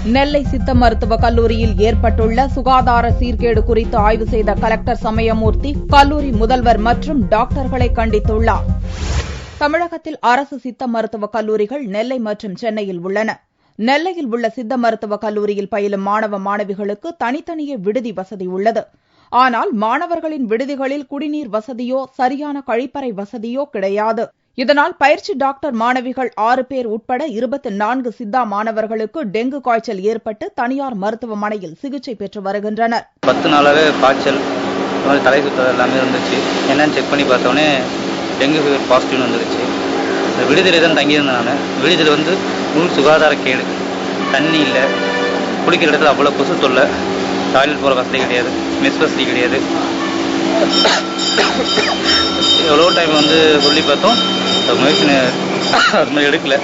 நெல்லை சித்த மருத்துவக் கல்லூரியில் ஏற்பட்டுள்ள சுகாதார சீர்கேடு குறித்து ஆய்வு செய்த கலெக்டர் சமயமூர்த்தி கல்லூரி முதல்வர் மற்றும் டாக்டர்களை கண்டித்துள்ளார். தமிழகத்தில் அரசு சித்த மருத்துவக் கல்லூரிகள் நெல்லை மற்றும் சென்னையில் உள்ளன. நெல்லையில் உள்ள சித்த மருத்துவக் கல்லூரியில் பயிலும் மாணவ மாணவிகளுக்கு தனித்தனியே விடுதி வசதி உள்ளது. ஆனால் மாணவர்களின் விடுதிகளில் குடிநீர் வசதியோ சரியான கழிப்பறை வசதியோ கிடையாது. இதனால் பயிற்சி டாக்டர் மாணவிகள் 6 பேர் உட்பட 24 சித்தா மாணவர்களுக்கு டெங்கு காய்ச்சல் ஏற்பட்டு தனியார் மருத்துவமனையில் சிகிச்சை பெற்று வருகின்றனர். 10 நாளாவே காய்ச்சல், தலை சுத்தம் எல்லாமே இருந்துச்சு. என்னன்னு செக் பண்ணி பார்த்தோன்னே டெங்கு ஃபீவர் பாசிட்டிவ்னு வந்துருச்சு. இந்த விடுதலை தான் தங்கியிருந்தேன் நான். விடுதலை முழு சுகாதார கேடு. தண்ணி இல்லை, குளிக்கிற இடத்துல அவ்வளோ கொசு தொல்லை, டாய்லெட் போகிற வசதி கிடையாது, மெஸ் வசதி கிடையாது. எவ்வளோ டைம் சொல்லி பார்த்தோம், முயற்சி எடுக்கல.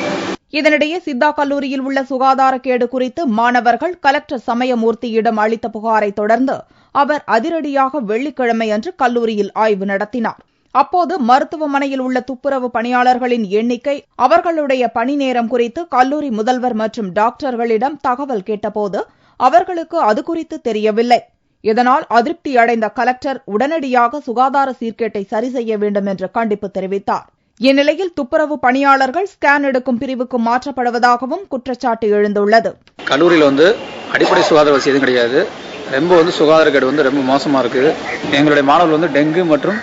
இதனிடையே சித்தா கல்லூரியில் உள்ள சுகாதார கேடு குறித்து மாணவர்கள் கலெக்டர் சமயமூர்த்தியிடம் அளித்த புகாரை தொடர்ந்து அவர் அதிரடியாக வெள்ளிக்கிழமை அன்று கல்லூரியில் ஆய்வு நடத்தினார். அப்போது மருத்துவமனையில் உள்ள துப்புரவு பணியாளர்களின் எண்ணிக்கை, அவர்களுடைய பணி நேரம் குறித்து கல்லூரி முதல்வர் மற்றும் டாக்டர்களிடம் தகவல் கேட்டபோது அவர்களுக்கு அது குறித்து தெரியவில்லை. இதனால் அதிருப்தி அடைந்த கலெக்டர் உடனடியாக சுகாதார சீர்கேட்டை சரி செய்ய வேண்டும் என்று கண்டிப்பு தெரிவித்தார். இந்நிலையில் துப்புரவு பணியாளர்கள் ஸ்கேன் எடுக்கும் பிரிவுக்கு மாற்றப்படுவதாகவும் குற்றச்சாட்டு எழுந்துள்ளது. கல்லூரியில் அடிப்படை சுகாதார வசதி எதுவும் கிடையாது. ரொம்ப சுகாதார கேடு ரொம்ப மோசமா இருக்கு. எங்களுடைய மாணவர்கள் டெங்கு மற்றும்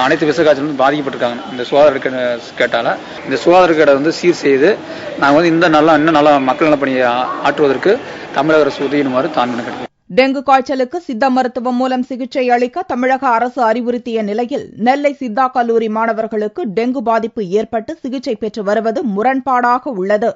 அனைத்து விஷ காய்ச்சலும் பாதிக்கப்பட்டிருக்காங்க. இந்த சுகாதார கேட்டால இந்த சுகாதார கேடை சீர் செய்து நாங்கள் இன்னும் நல்லா மக்கள் நலப்பணியை ஆற்றுவதற்கு தமிழக அரசு உதவியுமாறு தான் கிடைக்கும். டெங்கு காய்ச்சலுக்கு சித்த மருத்துவம் மூலம் சிகிச்சை அளிக்க தமிழக அரசு அறிவுறுத்திய நிலையில் நெல்லை சித்தா கல்லூரி மாணவர்களுக்கு டெங்கு பாதிப்பு ஏற்பட்டு சிகிச்சை பெற்று வருவது முரண்பாடாக உள்ளது.